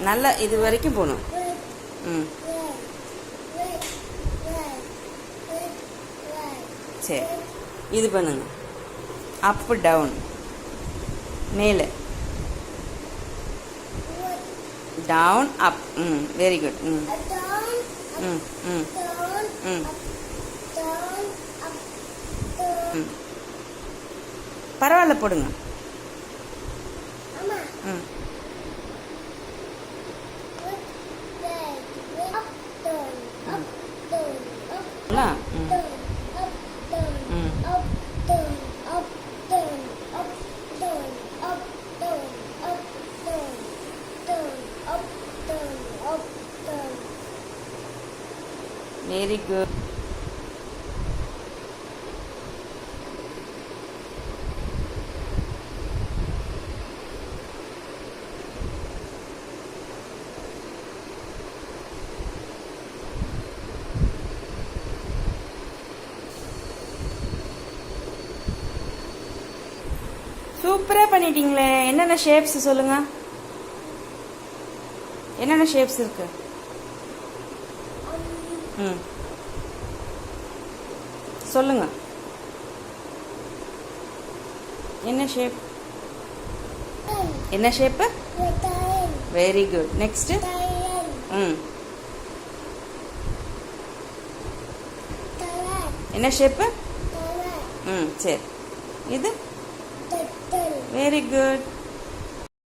நல்லா இது வரைக்கும் போகணும். ம் சரி, இது பண்ணுங்க. அப்பு டவுன், மேலே டவுன் அப். ம் வெரி குட். ம் ம் ம் ம் ம் பரவாயில்ல, போடுங்க. ம் வெரி குட். சூப்பரா பண்ணிட்டீங்களே. என்னென்ன ஷேப்ஸ் சொல்லுங்க, என்னென்ன ஷேப்ஸ் இருக்கு? ம் சொல்லுங்க, என்ன ஷேப்? என்ன ஷேப்பு? Very good. நெக்ஸ்ட். ம் என்ன ஷேப்பு? ம் சரி, இது வெரி குட்.